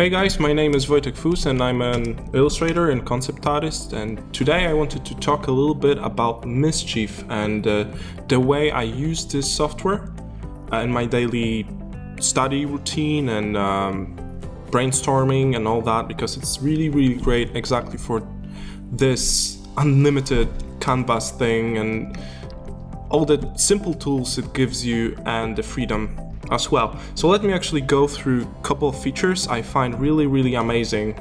Hey guys, my name is Wojtek Fus and I'm an illustrator and concept artist, and today I wanted to talk a little bit about Mischief and the way I use this software in my daily study routine and brainstorming and all that, because it's really great exactly for this unlimited canvas thing and all the simple tools it gives you and the freedom as well. So let me actually go through a couple of features I find really amazing.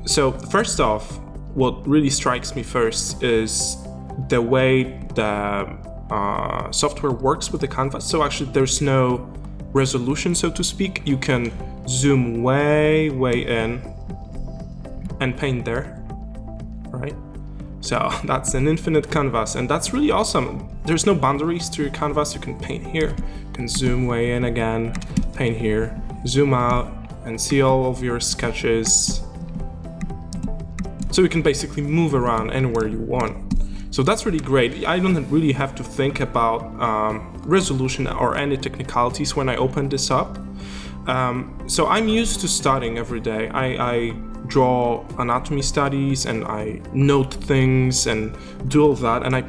So first off, what really strikes me first is the way the software works with the canvas. So actually there's no resolution, so to speak. You can zoom way in and paint there, right? So that's an infinite canvas, and that's really awesome. There's no boundaries to your canvas. You can paint here, you can zoom way in again, paint here, zoom out, and see all of your sketches. So you can basically move around anywhere you want. So that's really great. I don't really have to think about resolution or any technicalities when I open this up. So I'm used to studying every day. I draw anatomy studies and I note things and do all that, and I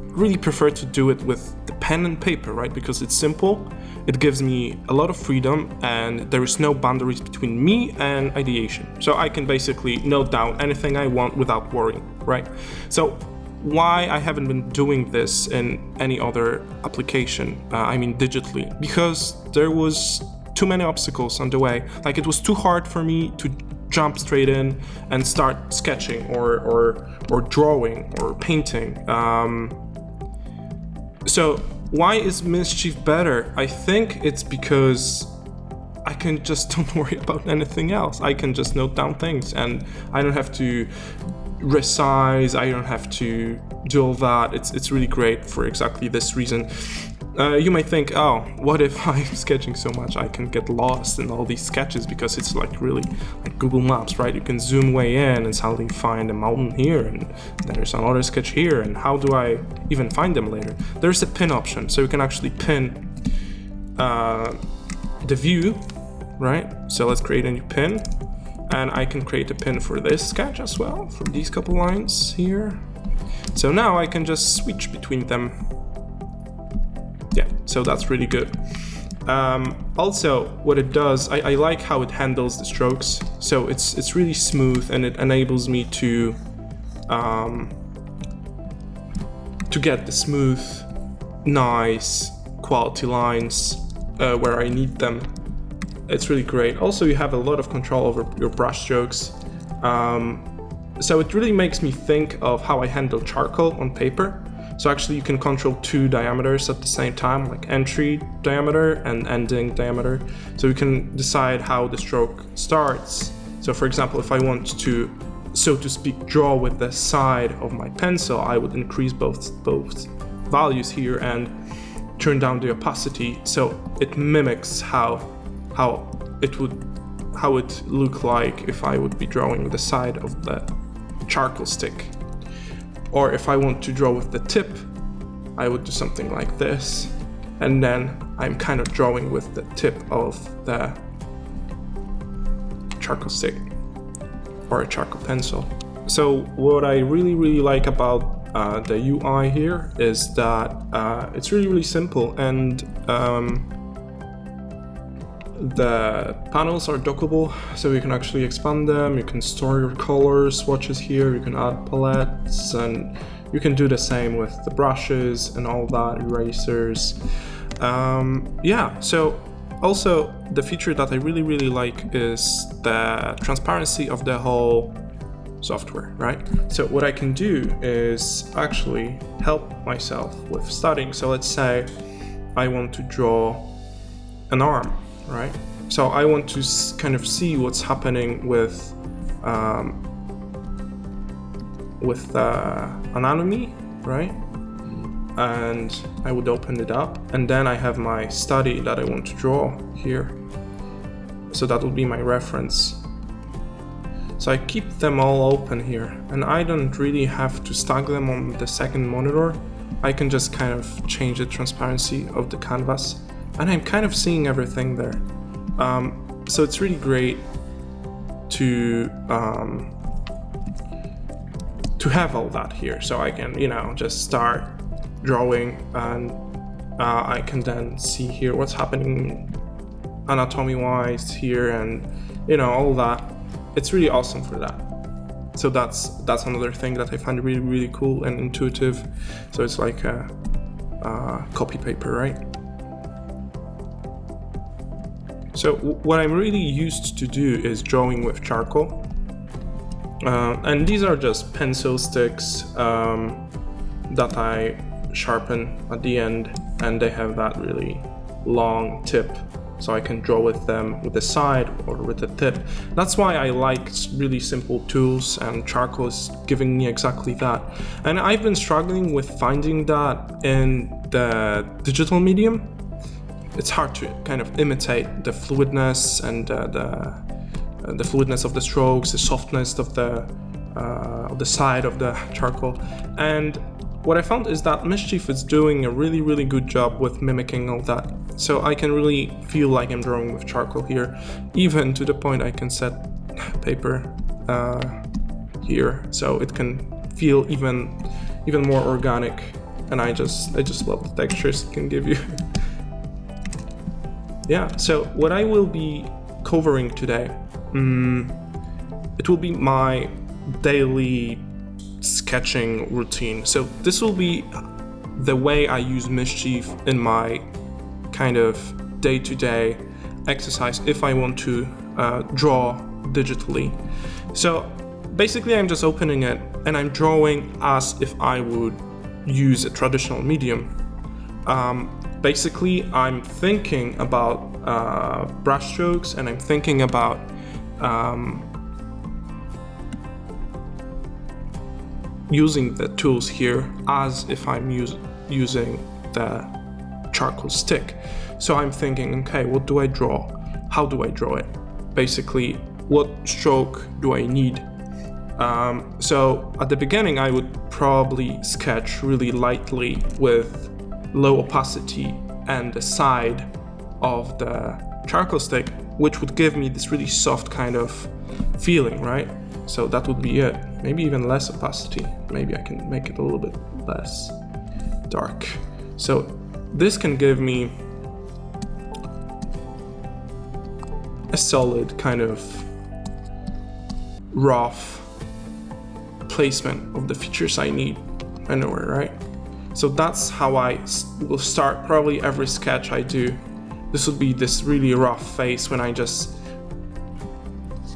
really prefer to do it with the pen and paper, right? Because it's simple, it gives me a lot of freedom, and there is no boundaries between me and ideation. So I can basically note down anything I want without worrying, right? So why I haven't been doing this in any other application, I mean digitally, because there was too many obstacles on the way. Like, it was too hard for me to jump straight in and start sketching or drawing or painting. So why is Mischief better? I think it's because I can just don't worry about anything else. I can just note down things and I don't have to resize, I don't have to do all that. It's really great for exactly this reason. You might think, oh, what if I'm sketching so much I can get lost in all these sketches, because it's like really like Google Maps, right? You can zoom way in and suddenly find a mountain here and then there's another sketch here, and how do I even find them later? There's a pin option, so you can actually pin the view, right? So let's create a new pin, and I can create a pin for this sketch as well, for these couple lines here. So now I can just switch between them. Yeah, so that's really good. Also, what it does, I like how it handles the strokes. So it's really smooth, and it enables me to get the smooth, nice quality lines where I need them. It's really great. Also, you have a lot of control over your brush strokes. So it really makes me think of how I handle charcoal on paper. So actually you can control two diameters at the same time, like entry diameter and ending diameter. So you can decide how the stroke starts. So for example, if I want to, so to speak, draw with the side of my pencil, I would increase both values here and turn down the opacity, so it mimics how it would look like if I would be drawing the side of the charcoal stick. Or if I want to draw with the tip, I would do something like this, and then I'm kind of drawing with the tip of the charcoal stick or a charcoal pencil. So what I really like about the UI here is that it's really simple, and the panels are dockable, so you can actually expand them, you can store your color swatches here, you can add palettes, and you can do the same with the brushes and all that, erasers. Yeah, so also the feature that I really like is the transparency of the whole software, right? So what I can do is actually help myself with studying. So let's say I want to draw an arm, right? So I want to kind of see what's happening with anatomy, right? And I would open it up, and then I have my study that I want to draw here. So that will be my reference. So I keep them all open here, and I don't really have to stack them on the second monitor. I can just kind of change the transparency of the canvas, and I'm kind of seeing everything there. So it's really great to have all that here. So I can, just start drawing, and I can then see here what's happening anatomy-wise here, and all that. It's really awesome for that. So that's another thing that I find really, really cool and intuitive. So it's like a copy paper, right? So what I'm really used to do is drawing with charcoal. And these are just pencil sticks that I sharpen at the end, and they have that really long tip, so I can draw with them with the side or with the tip. That's why I like really simple tools, and charcoal is giving me exactly that. And I've been struggling with finding that in the digital medium. It's hard to kind of imitate the fluidness and the fluidness of the strokes, the softness of the side of the charcoal. And what I found is that Mischief is doing a really, really good job with mimicking all that. So I can really feel like I'm drawing with charcoal here, even to the point I can set paper here, so it can feel even more organic. And I just love the textures it can give you. Yeah, so what I will be covering today, it will be my daily sketching routine. So this will be the way I use Mischief in my kind of day-to-day exercise if I want to draw digitally. So basically I'm just opening it and I'm drawing as if I would use a traditional medium. Basically I'm thinking about brush strokes, and I'm thinking about using the tools here as if I'm using the charcoal stick. So I'm thinking, okay, what do I draw? How do I draw it? Basically, what stroke do I need? So at the beginning, I would probably sketch really lightly with low opacity and the side of the charcoal stick, which would give me this really soft kind of feeling, right? So that would be it. Maybe even less opacity. Maybe I can make it a little bit less dark. So this can give me a solid kind of rough placement of the features I need anywhere, right? So that's how I will start probably every sketch I do. This would be this really rough face when I just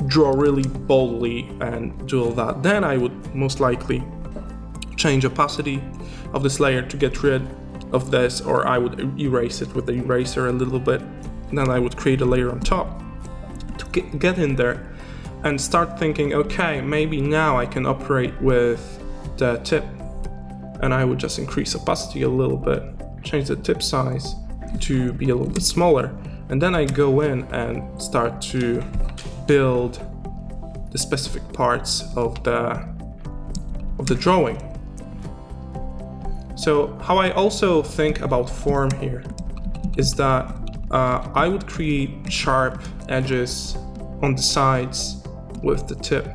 draw really boldly and do all that. Then I would most likely change opacity of this layer to get rid of this, or I would erase it with the eraser a little bit. And then I would create a layer on top to get in there and start thinking, okay, maybe now I can operate with the tip. And I would just increase opacity a little bit, change the tip size to be a little bit smaller. And then I go in and start to build the specific parts of the drawing. So how I also think about form here is that I would create sharp edges on the sides with the tip.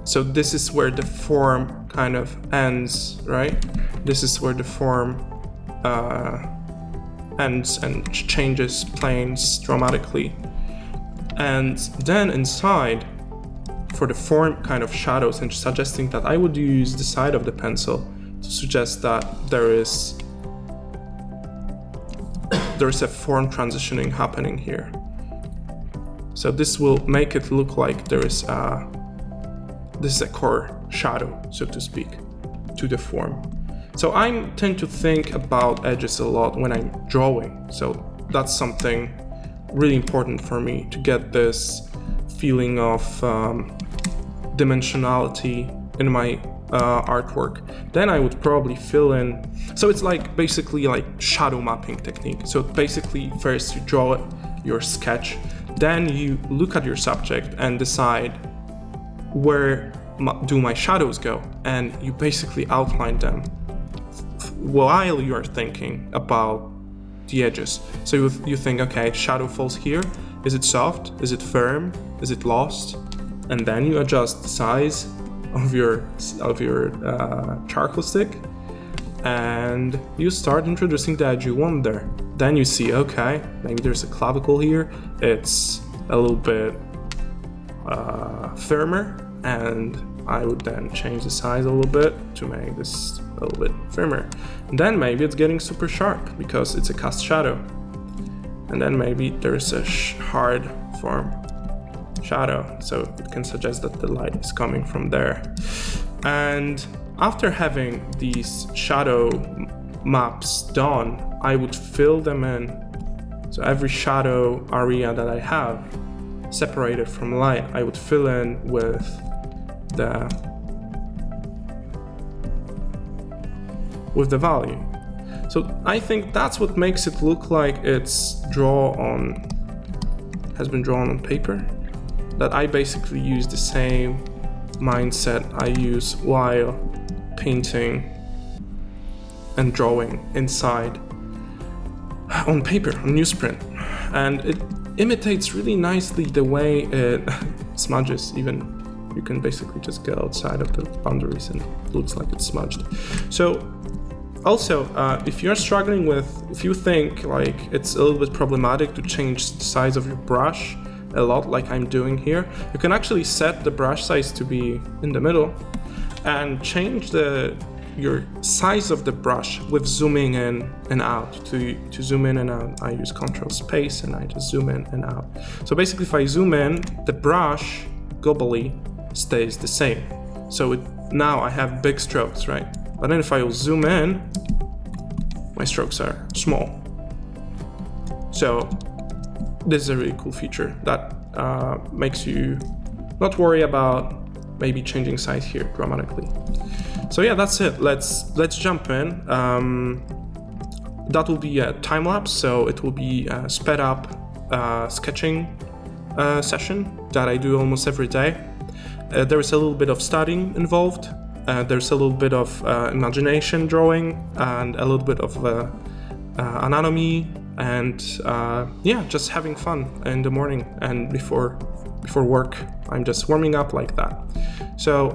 So this is where the form kind of ends, right? This is where the form ends and changes planes dramatically. And then inside, for the form kind of shadows, and suggesting that I would use the side of the pencil to suggest that there is a form transitioning happening here. So this will make it look like this is a core shadow, so to speak, to the form. So I tend to think about edges a lot when I'm drawing. So that's something really important for me, to get this feeling of dimensionality in my artwork. Then I would probably fill in. So it's like basically like shadow mapping technique. So basically first you draw your sketch, then you look at your subject and decide where do my shadows go, and you basically outline them while you are thinking about the edges. So you think, okay, shadow falls here, Is it soft? Is it firm? Is it lost? And then you adjust the size of your charcoal stick, and you start introducing the edge you want there. Then you see, okay, maybe there's a clavicle here. It's a little bit firmer, and I would then change the size a little bit to make this a little bit firmer. And then maybe it's getting super sharp because it's a cast shadow. And then maybe there's a hard form shadow, so it can suggest that the light is coming from there. And after having these shadow maps done, I would fill them in. So every shadow area that I have separated from light, I would fill in with the value. So I think that's what makes it look like it's has been drawn on paper. That I basically use the same mindset I use while painting and drawing inside on paper, on newsprint. And it imitates really nicely the way it smudges. Even you can basically just go outside of the boundaries and it looks like it's smudged. So also, if you think like it's a little bit problematic to change the size of your brush a lot like I'm doing here, you can actually set the brush size to be in the middle and change your size of the brush with zooming in and out. To zoom in and out, I use Control Space and I just zoom in and out. So basically if I zoom in, the brush globally stays the same. So now I have big strokes, right? But then if I will zoom in, my strokes are small. So this is a really cool feature that makes you not worry about maybe changing size here dramatically. So yeah, that's it. Let's jump in. That will be a time lapse, so it will be a sped up sketching session that I do almost every day. There is a little bit of studying involved. There's a little bit of imagination drawing and a little bit of anatomy, and just having fun in the morning and before work. I'm just warming up like that. So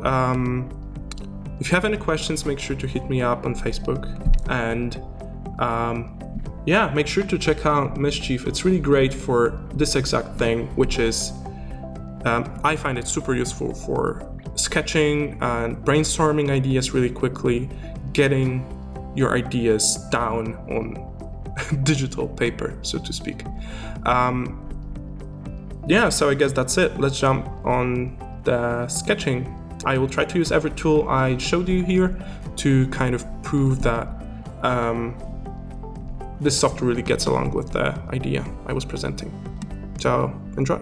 if you have any questions, make sure to hit me up on Facebook, and make sure to check out Mischief. It's really great for this exact thing, which is I find it super useful for sketching and brainstorming ideas really quickly, getting your ideas down on digital paper, so to speak. So I guess that's it. Let's jump on the sketching. I will try to use every tool I showed you here to kind of prove that this software really gets along with the idea I was presenting. So enjoy.